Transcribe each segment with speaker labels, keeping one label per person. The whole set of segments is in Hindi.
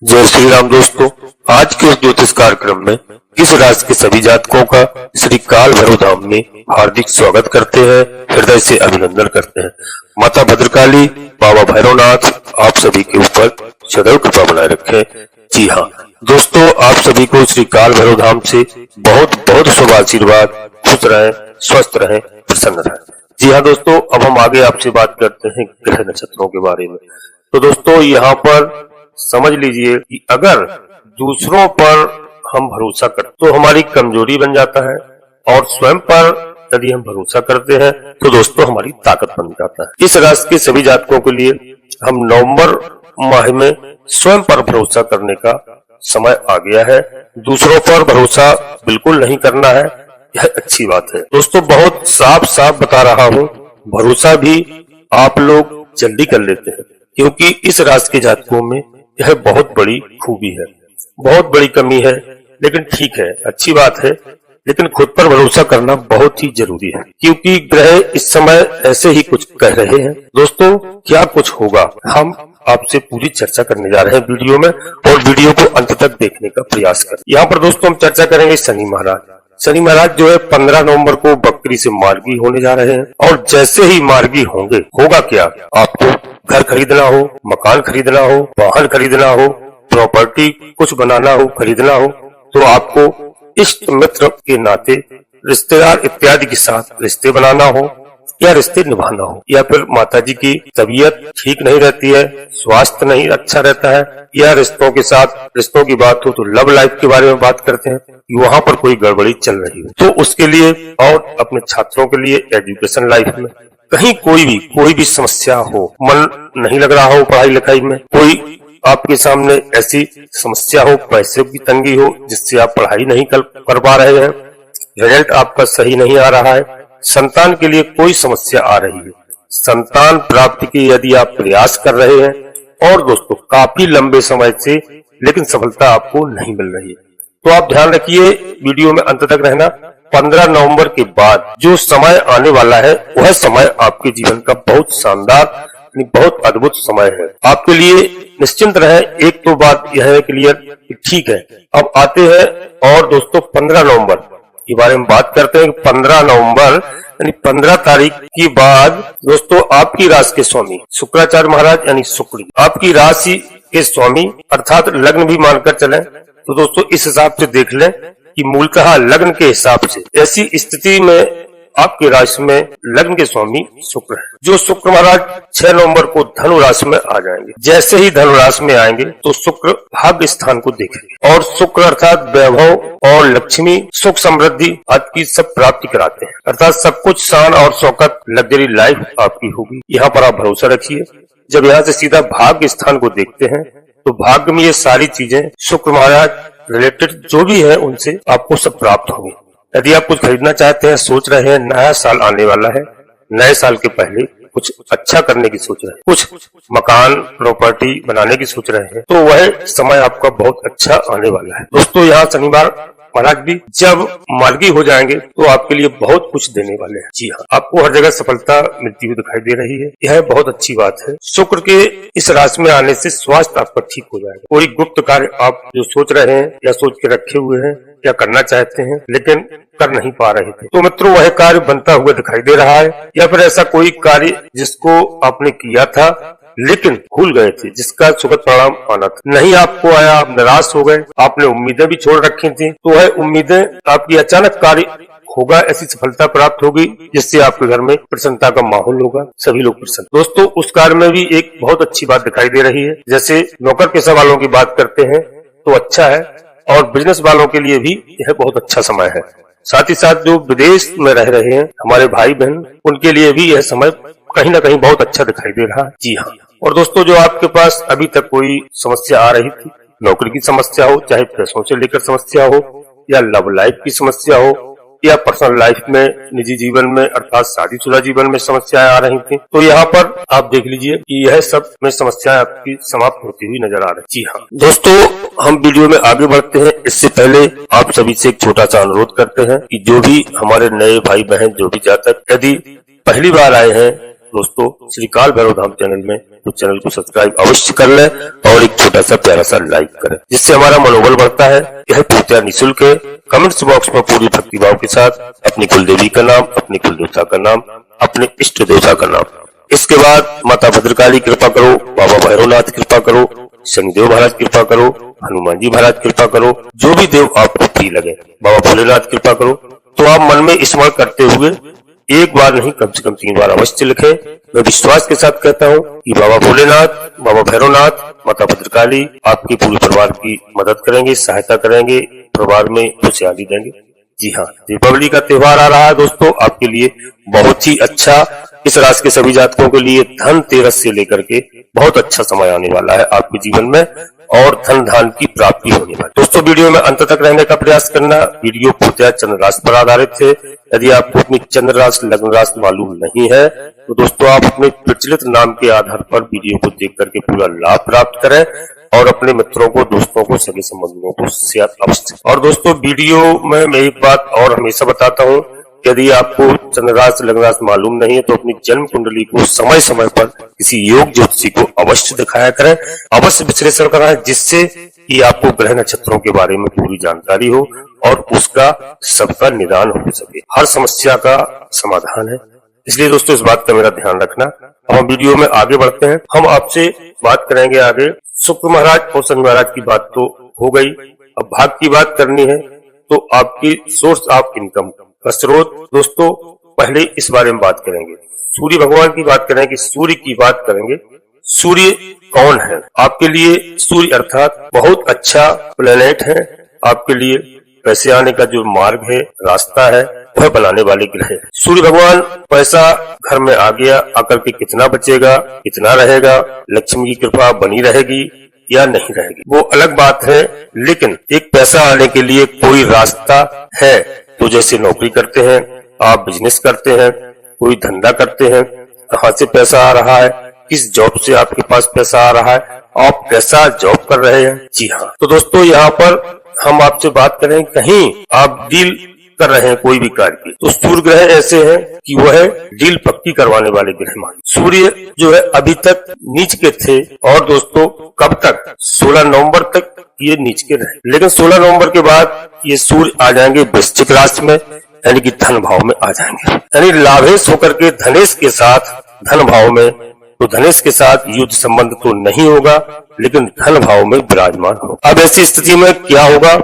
Speaker 1: जय श्री राम दोस्तों, आज के इस ज्योतिष कार्यक्रम में इस राशि के सभी जातकों का श्री काल भैरव धाम में हार्दिक स्वागत करते हैं, हृदय से अभिनंदन करते हैं। माता भद्रकाली, बाबा भैरवनाथ आप सभी के ऊपर सदैव कृपा बनाए रखें। जी हाँ दोस्तों, आप सभी को श्री काल भैरव धाम से बहुत बहुत शुभ आशीर्वाद। खुश रहें, स्वस्थ रहें, प्रसन्न रहें। जी हाँ दोस्तों, अब हम आगे आपसे बात करते हैं ग्रह नक्षत्रों के बारे में। तो दोस्तों यहाँ पर समझ लीजिए कि अगर दूसरों पर हम भरोसा करते तो हमारी कमजोरी बन जाता है, और स्वयं पर यदि हम भरोसा करते हैं तो दोस्तों हमारी ताकत बन जाता है। इस राशि के सभी जातकों के लिए हम नवंबर माह में स्वयं पर भरोसा करने का समय आ गया है। दूसरों पर भरोसा बिल्कुल नहीं करना है, यह अच्छी बात है। दोस्तों बहुत साफ साफ बता रहा हूँ, भरोसा भी आप लोग जल्दी कर लेते हैं, क्योंकि इस राशि के जातकों में यह बहुत बड़ी खूबी है, बहुत बड़ी कमी है। लेकिन ठीक है, अच्छी बात है, लेकिन खुद पर भरोसा करना बहुत ही जरूरी है, क्योंकि ग्रह इस समय ऐसे ही कुछ कह रहे हैं। दोस्तों क्या कुछ होगा, हम आपसे पूरी चर्चा करने जा रहे हैं वीडियो में, और वीडियो को अंत तक देखने का प्रयास करें। यहाँ पर दोस्तों हम चर्चा करेंगे शनि महाराज। शनि महाराज जो है 15 नवंबर को बकरी से मार्गी होने जा रहे हैं, और जैसे ही मार्गी होंगे होगा क्या, आपको घर खरीदना हो, मकान खरीदना हो, वाहन खरीदना हो, प्रॉपर्टी कुछ बनाना हो, खरीदना हो, तो आपको इष्ट मित्र के नाते रिश्तेदार इत्यादि के साथ रिश्ते बनाना हो या रिश्ते निभाना हो, या फिर माताजी की तबीयत ठीक नहीं रहती है, स्वास्थ्य नहीं अच्छा रहता है, या रिश्तों के साथ रिश्तों की बात हो तो लव लाइफ के बारे में बात करते हैं, वहाँ पर कोई गड़बड़ी चल रही हो, तो उसके लिए और अपने छात्रों के लिए एजुकेशन लाइफ में कहीं कोई भी समस्या हो, मन नहीं लग रहा हो पढ़ाई लिखाई में, कोई आपके सामने ऐसी समस्या हो, पैसे की तंगी हो जिससे आप पढ़ाई नहीं कर पा रहे हैं, रिजल्ट आपका सही नहीं आ रहा है, संतान के लिए कोई समस्या आ रही है, संतान प्राप्ति के यदि आप प्रयास कर रहे हैं, और दोस्तों काफी लंबे समय से लेकिन सफलता आपको नहीं मिल रही है, तो आप ध्यान रखिए, वीडियो में अंत तक रहना। 15 नवंबर के बाद जो समय आने वाला है वह समय आपके जीवन का बहुत शानदार, बहुत अद्भुत समय है आपके लिए। निश्चिंत रहे, एक तो बात यह है क्लियर, ठीक है। अब आते हैं और दोस्तों 15 नवंबर के बारे में बात करते हैं। 15 नवंबर यानी 15 तारीख के बाद दोस्तों आपकी राशि के स्वामी शुक्राचार्य महाराज यानी शुक्र आपकी राशि के स्वामी, अर्थात लग्न भी मानकर चलें तो दोस्तों इस हिसाब से देख लें कि मूलतः लग्न के हिसाब से ऐसी स्थिति में आपके राशि में लग्न के स्वामी शुक्र है, जो शुक्र महाराज 6 नवंबर को धनु राशि में आ जाएंगे। जैसे ही धनु राशि में आएंगे तो शुक्र भाग्य स्थान को देखेंगे, और शुक्र अर्थात वैभव और लक्ष्मी, सुख समृद्धि आपकी सब प्राप्ति कराते हैं, अर्थात सब कुछ शान और शौकत, लग्जरी लाइफ आपकी होगी। यहाँ पर आप भरोसा रखिए। जब यहाँ से सीधा भाग्य स्थान को देखते हैं तो भाग्य में ये सारी चीजें शुक्र महाराज रिलेटेड जो भी है उनसे आपको सब प्राप्त होंगे। यदि आप कुछ खरीदना चाहते हैं, सोच रहे हैं, नया साल आने वाला है, नए साल के पहले कुछ अच्छा करने की सोच रहे हैं, कुछ मकान प्रॉपर्टी बनाने की सोच रहे हैं, तो वह समय आपका बहुत अच्छा आने वाला है। दोस्तों यहाँ शनिवार महाराज भी जब मार्गी हो जाएंगे तो आपके लिए बहुत कुछ देने वाले हैं। जी हाँ, आपको हर जगह सफलता मिलती हुई दिखाई दे रही है, यह बहुत अच्छी बात है। शुक्र के इस राशि में आने से स्वास्थ्य आपका ठीक हो जाएगा। कोई गुप्त कार्य आप जो सोच रहे हैं या सोच के रखे हुए हैं या करना चाहते हैं लेकिन कर नहीं पा रहे थे, तो मित्रों वह कार्य बनता हुआ दिखाई दे रहा है। या फिर ऐसा कोई कार्य जिसको आपने किया था लेकिन भूल गए थे, जिसका सुखद परिणाम आना था, नहीं आपको आया, आप निराश हो गए, आपने उम्मीदें भी छोड़ रखी थी, तो वह उम्मीदें आपकी अचानक कार्य होगा, ऐसी सफलता प्राप्त होगी जिससे आपके घर में प्रसन्नता का माहौल होगा, सभी लोग प्रसन्न। दोस्तों उस कार्य में भी एक बहुत अच्छी बात दिखाई दे रही है। जैसे नौकर पेशा वालों की बात करते हैं तो अच्छा है, और बिजनेस वालों के लिए भी यह बहुत अच्छा समय है। साथ ही साथ जो विदेश में रह रहे हैं हमारे भाई बहन, उनके लिए भी यह समय कहीं ना कहीं बहुत अच्छा दिखाई दे रहा है। जी हाँ, और दोस्तों जो आपके पास अभी तक कोई समस्या आ रही थी, नौकरी की समस्या हो, चाहे पैसों से लेकर समस्या हो, या लव लाइफ की समस्या हो, या पर्सनल लाइफ में, निजी जीवन में अर्थात शादीशुदा जीवन में समस्याएं आ रही थी, तो यहाँ पर आप देख लीजिए कि यह सब में समस्याएं आपकी समाप्त होती हुई नजर आ रही। जी हाँ दोस्तों, हम वीडियो में आगे बढ़ते हैं, इससे पहले आप सभी से एक छोटा सा अनुरोध करते हैं कि जो भी हमारे नए भाई बहन, जो भी जातक यदि पहली बार आए हैं दोस्तों श्री काल भैरव धाम चैनल में, तो चैनल को सब्सक्राइब अवश्य कर लें और एक छोटा सा प्यारा सा लाइक करें, जिससे हमारा मनोबल बढ़ता है। यह पूर्णतः निःशुल्क है। कमेंट्स बॉक्स में पूरी भक्तिभाव के साथ अपनी कुल देवी का नाम, अपनी कुल देवता का नाम, अपने इष्ट देवता का नाम, इसके बाद माता भद्रकाली कृपा करो, बाबा भैरवनाथ कृपा करो, शनिदेव महाराज कृपा करो, हनुमान जी महाराज कृपा करो, जो भी देव आपको प्रिय लगे, बाबा भोलेनाथ कृपा करो। तो आप मन में स्मरण करते हुए एक बार नहीं कम से कम 3 बार अवश्य लिखें। मैं विश्वास के साथ कहता हूँ कि बाबा भोलेनाथ, बाबा भैरवनाथ, माता भद्रकाली आपके पूरे परिवार की मदद करेंगे, सहायता करेंगे, परिवार में खुशहाली देंगे। जी हाँ, दीपावली का त्योहार आ रहा है दोस्तों, आपके लिए बहुत ही अच्छा। इस राशि के सभी जातकों के लिए धनतेरस से लेकर के बहुत अच्छा समय आने वाला है आपके जीवन में और धन धान की प्राप्ति होने वाली। दोस्तों वीडियो में अंत तक रहने का प्रयास करना। वीडियो पूर्णतः चंद्र राशि पर आधारित है। यदि आपको अपनी चंद्र राशि लग्न राशि मालूम नहीं है तो दोस्तों आप अपने प्रचलित नाम के आधार पर वीडियो को देख करके पूरा लाभ प्राप्त करें और अपने मित्रों को, दोस्तों को, सगे संबंधियों को शेयर अवश्य। और दोस्तों वीडियो में मैं एक बात और हमेशा बताता हूँ, यदि आपको चंद्र राशि लग्न राशि मालूम नहीं है तो अपनी जन्म कुंडली को समय समय पर किसी योग ज्योतिषी को अवश्य दिखाया करें, अवश्य विश्लेषण कराएं, जिससे कि आपको ग्रह नक्षत्रों के बारे में पूरी जानकारी हो और उसका सबका निदान हो सके। हर समस्या का समाधान है, इसलिए दोस्तों इस बात का मेरा ध्यान रखना। अब हम वीडियो में आगे बढ़ते हैं। हम आपसे बात करेंगे आगे शुक्र महाराज और शनि महाराज की बात तो हो गई। अब भाग की बात करनी है, तो आपकी सोर्स ऑफ इनकम का स्रोत। दोस्तों पहले इस बारे में बात करेंगे, सूर्य भगवान की बात करेंगे, सूर्य की बात करेंगे। सूर्य कौन है आपके लिए? सूर्य अर्थात बहुत अच्छा प्लेनेट है आपके लिए। पैसे आने का जो मार्ग है, रास्ता है, वह बनाने वाले ग्रह है। सूर्य भगवान पैसा घर में आ गया, आकर के कितना बचेगा, कितना रहेगा, लक्ष्मी की कृपा बनी रहेगी या नहीं रहेगी, वो अलग बात है। लेकिन एक पैसा आने के लिए कोई रास्ता है। तो जैसे नौकरी करते हैं आप, बिजनेस करते हैं, कोई धंधा करते हैं, कहाँ से पैसा आ रहा है, किस जॉब से आपके पास पैसा आ रहा है, आप कैसा जॉब कर रहे हैं। जी हाँ, तो दोस्तों यहाँ पर हम आपसे बात करें, कहीं आप डील कर रहे हैं कोई भी कार्य की, तो सूर्य ग्रह ऐसे हैं कि वह डील पक्की करवाने वाले ग्रह माने। सूर्य जो है अभी तक नीच के थे और दोस्तों कब तक? 16 नवंबर तक ये नीच के रहे, लेकिन 16 नवंबर के बाद ये सूर्य आ जाएंगे वृश्चिक राशि में, यानी कि धन भाव में आ जाएंगे, यानी लाभेश होकर के धनेश के साथ धन भाव में। तो धनेश के साथ युद्ध संबंध तो नहीं होगा, लेकिन धन भाव में विराजमान होगा। अब ऐसी स्थिति में क्या होगा?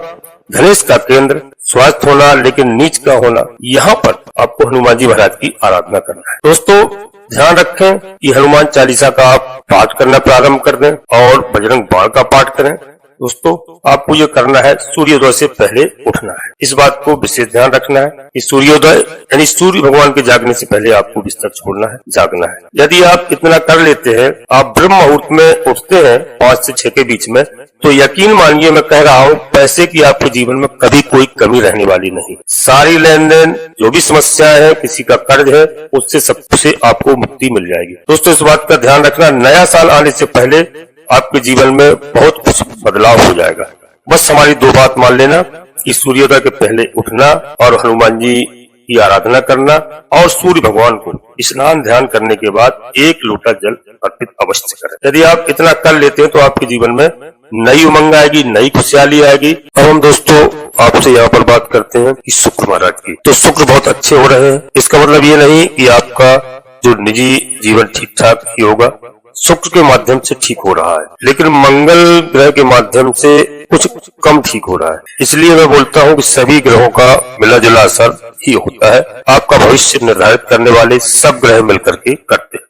Speaker 1: धनेश का केंद्र स्वास्थ्य होना, लेकिन नीच का होना। यहाँ पर आपको हनुमान जी महाराज की आराधना करना है। दोस्तों ध्यान रखें कि हनुमान चालीसा का आप पाठ करना प्रारंभ कर दें और बजरंग बाण का पाठ करें। दोस्तों आपको ये करना है, सूर्योदय से पहले उठना है। इस बात को विशेष ध्यान रखना है कि सूर्योदय यानी सूर्य भगवान के जागने से पहले आपको बिस्तर छोड़ना है, जागना है। यदि आप इतना कर लेते हैं, आप ब्रह्म मुहूर्त में उठते हैं 5 से 6 के बीच में, तो यकीन मानिए मैं कह रहा हूँ, पैसे की आपके जीवन में कभी कोई कमी रहने वाली नहीं। सारी लेन देन, जो भी समस्या है, किसी का कर्ज है, उससे सबसे आपको मुक्ति मिल जाएगी। दोस्तों इस बात का ध्यान रखना, नया साल आने से पहले आपके जीवन में बहुत कुछ बदलाव हो जाएगा। बस हमारी 2 बात मान लेना कि सूर्योदय के पहले उठना और हनुमान जी की आराधना करना, और सूर्य भगवान को स्नान ध्यान करने के बाद 1 लोटा जल अर्पित अवश्य करें। यदि आप इतना कर लेते हैं तो आपके जीवन में नई उमंग आएगी, नई खुशहाली आएगी। अब हम दोस्तों आपसे यहाँ पर बात करते हैं कि शुक्र महाराज की। तो शुक्र बहुत अच्छे हो रहे हैं, इसका मतलब ये नहीं कि आपका जो निजी जीवन ठीक ठाक ही होगा, शुक्र के माध्यम से ठीक हो रहा है, लेकिन मंगल ग्रह के माध्यम से कुछ कम ठीक हो रहा है। इसलिए मैं बोलता हूँ कि सभी ग्रहों का मिला जुला असर ही होता है। आपका भविष्य निर्धारित करने वाले सब ग्रह मिलकर के करते हैं।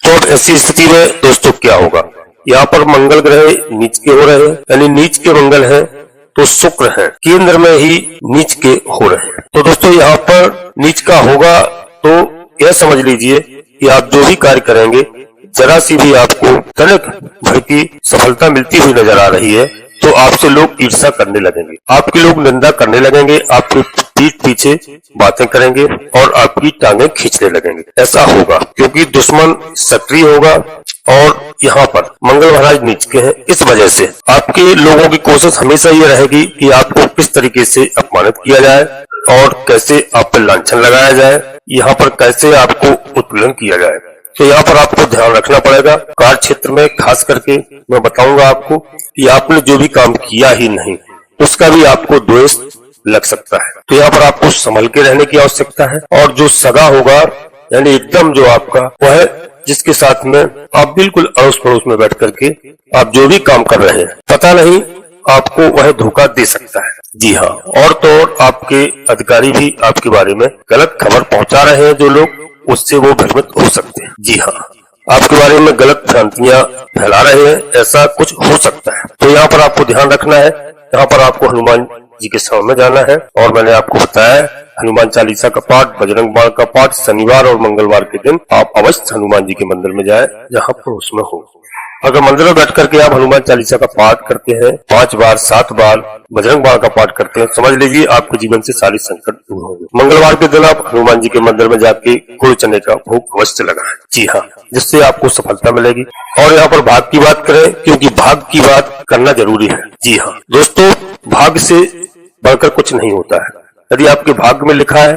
Speaker 1: तो अब ऐसी स्थिति में दोस्तों क्या होगा? यहाँ पर मंगल ग्रह नीच के हो रहे हैं, यानी नीच के मंगल है, तो शुक्र है केंद्र में ही नीच के हो रहे हैं। तो दोस्तों यहाँ पर नीच का होगा तो यह समझ लीजिए कि आप जो भी कार्य करेंगे, जरा सी भी आपको तनिक भर की सफलता मिलती हुई नजर आ रही है, तो आपसे लोग ईर्ष्या करने लगेंगे, आपके लोग निंदा करने लगेंगे, आपके पीठ पीछे बातें करेंगे और आपकी टांगें खींचने लगेंगे। ऐसा होगा क्योंकि दुश्मन सक्रिय होगा और यहाँ पर मंगल महाराज नीच के हैं। इस वजह से आपके लोगों की कोशिश हमेशा ये रहेगी कि आपको किस तरीके से अपमानित किया जाए और कैसे आप पर लांछन लगाया जाए, यहाँ पर कैसे आपको उत्पीड़न किया जाए। तो यहाँ पर आपको ध्यान रखना पड़ेगा। कार्य क्षेत्र में खास करके मैं बताऊंगा आपको कि आपने जो भी काम किया ही नहीं उसका भी आपको द्वेष लग सकता है। तो यहाँ पर आपको संभल के रहने की आवश्यकता है। और जो सगा होगा यानी एकदम जो आपका वह है जिसके साथ में आप बिल्कुल अड़ोस पड़ोस में बैठ करके आप जो भी काम कर रहे हैं पता नहीं आपको वह धोखा दे सकता है। जी हाँ, और तो और आपके अधिकारी भी आपके बारे में गलत खबर पहुंचा रहे हैं, जो लोग उससे वो भ्रमित हो सकते हैं। जी हाँ, आपके बारे में गलत भ्रांतियां फैला रहे हैं, ऐसा कुछ हो सकता है। तो यहाँ पर आपको ध्यान रखना है। यहाँ पर आपको हनुमान जी के सामने जाना है और मैंने आपको बताया है हनुमान चालीसा का पाठ, बजरंग बाण का पाठ शनिवार और मंगलवार के दिन आप अवश्य हनुमान जी के मंदिर में जाएं जहाँ पर उसमें हो। अगर मंदिर में बैठ करके आप हनुमान चालीसा का पाठ करते हैं 5 बार 7 बार, बजरंग बाण का पाठ करते हैं, समझ लीजिए आपके जीवन से सारी संकट दूर होंगे। मंगलवार के दिन आप हनुमान जी के मंदिर में जाके गुड़ चने का भोग अवश्य लगाएं। जी हाँ, जिससे आपको सफलता मिलेगी। और यहाँ पर भाग की बात करें, क्योंकि भाग की बात करना जरूरी है। जी हाँ दोस्तों, भाग्य से बढ़कर कुछ नहीं होता है। यदि आपके भाग्य में लिखा है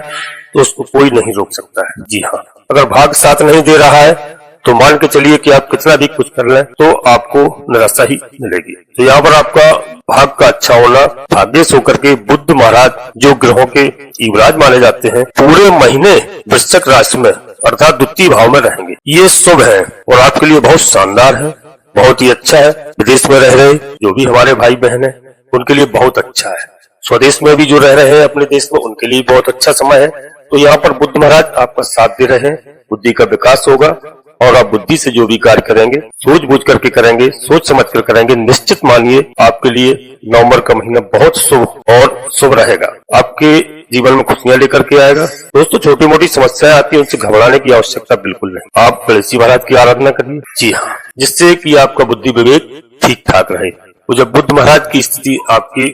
Speaker 1: तो उसको कोई नहीं रोक सकता है। जी हाँ, अगर भाग्य साथ नहीं दे रहा है तो मान के चलिए कि आप कितना भी कुछ कर लें तो आपको निराशा ही मिलेगी। तो यहाँ पर आपका भाग्य का अच्छा होना, भाग्यश होकर के बुद्ध महाराज जो ग्रहों के युवराज माने जाते हैं पूरे महीने वृश्चिक राशि में अर्थात द्वितीय भाव में रहेंगे। ये शुभ है और आपके लिए बहुत शानदार है, बहुत ही अच्छा है। विदेश में रह रहे जो भी हमारे भाई बहन है उनके लिए बहुत अच्छा है। स्वदेश में भी जो रह रहे हैं अपने देश में उनके लिए बहुत अच्छा समय है। तो यहाँ पर बुद्ध महाराज आपका साथ दे रहे हैं, बुद्धि का विकास होगा और आप बुद्धि से जो भी कार्य करेंगे सूझबूझ करके करेंगे, सोच समझ कर करेंगे, निश्चित मानिए आपके लिए नवंबर का महीना बहुत शुभ और शुभ रहेगा। आपके जीवन में खुशियां लेकर के आएगा। दोस्तों, छोटी मोटी समस्याएं आती है, उनसे घबराने की आवश्यकता बिल्कुल नहीं। आप गणेश महाराज की आराधना करिए। जी हाँ, जिससे कि आपका बुद्धि विवेक ठीक ठाक रहे। तो जब बुद्ध महाराज की स्थिति आपकी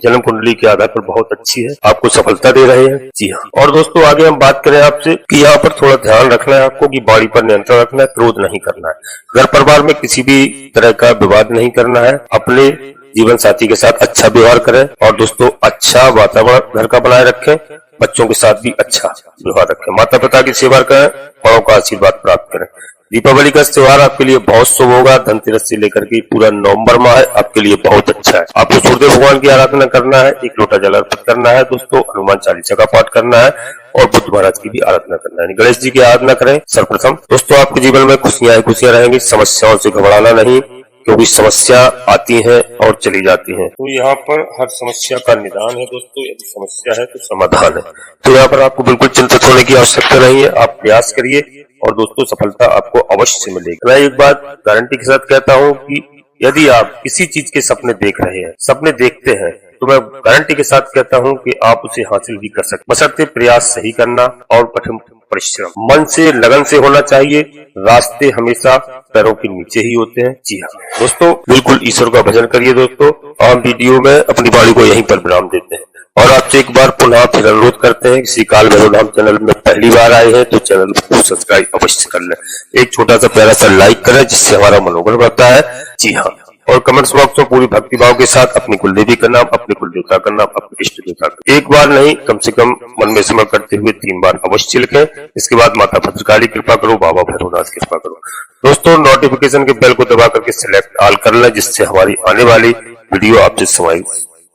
Speaker 1: जन्म कुंडली के आधार पर बहुत अच्छी है, आपको सफलता दे रहे हैं। जी हाँ, और दोस्तों आगे हम बात करें आपसे कि यहाँ पर थोड़ा ध्यान रखना है आपको कि वाणी पर नियंत्रण रखना है, क्रोध नहीं करना है, घर परिवार में किसी भी तरह का विवाद नहीं करना है, अपने जीवन साथी के साथ अच्छा व्यवहार करें और दोस्तों अच्छा वातावरण घर का बनाए रखें, बच्चों के साथ भी अच्छा व्यवहार रखें, माता पिता की सेवा करें, बड़ों का आशीर्वाद प्राप्त करें। दीपावली का त्योहार आपके लिए बहुत शुभ होगा। धनतेरस से लेकर के पूरा नवंबर माह है आपके लिए बहुत अच्छा है। आपको सूर्यदेव भगवान की आराधना करना है, 1 लोटा जल अर्पित करना है दोस्तों, हनुमान चालीसा का पाठ करना है और बुद्ध महाराज की भी आराधना करना है। गणेश जी की आराधना करें सर्वप्रथम। दोस्तों आपके जीवन में खुशियां ही खुशियां रहेंगी, समस्याओं से घबराना नहीं, क्योंकि समस्या आती है और चली जाती है। तो यहाँ पर हर समस्या का निदान है दोस्तों, यदि समस्या है तो समाधान है। तो यहाँ पर आपको बिल्कुल चिंतित होने की आवश्यकता नहीं है, आप प्रयास करिए और दोस्तों सफलता आपको अवश्य मिलेगी। मैं एक बात गारंटी के साथ कहता हूँ कि यदि आप किसी चीज के सपने देख रहे हैं, सपने देखते हैं, तो मैं गारंटी के साथ कहता हूँ कि आप उसे हासिल भी कर सकते, बशर्ते प्रयास सही करना और कठिन परिश्रम, मन से लगन से होना चाहिए। रास्ते हमेशा पैरों के नीचे ही होते हैं। जी हाँ दोस्तों, बिल्कुल ईश्वर का भजन करिए दोस्तों। हम वीडियो में अपनी वाणी को यहीं पर विराम देते हैं और आपसे एक बार पुनः फिर अनुरोध करते हैं, श्री काल भैरव धाम चैनल में पहली बार आए हैं तो चैनल को सब्सक्राइब अवश्य कर लें, एक छोटा सा प्यारा सा लाइक करें जिससे हमारा मनोबल बढ़ता है। जी हाँ, और कमेंट्स बॉक्स में पूरी भक्ति भाव के साथ अपनी कुलदेवी का नाम, अपने कुल देवता का नाम, अपने इष्ट देवता का एक बार नहीं कम से कम मन में स्मरण करते हुए 3 बार अवश्य लिखें। इसके बाद माता भद्रकाली कृपा करो, बाबा भैरवनाथ कृपा करो। दोस्तों नोटिफिकेशन के बेल को दबा करके सिलेक्ट ऑल कर लें, जिससे हमारी आने वाली वीडियो आपसे समय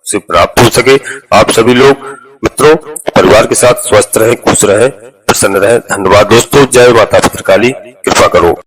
Speaker 1: से प्राप्त हो सके। आप सभी लोग मित्रों परिवार के साथ स्वस्थ रहें, खुश रहें, प्रसन्न रहें। धन्यवाद दोस्तों। जय माता भद्रकाली, कृपा करो।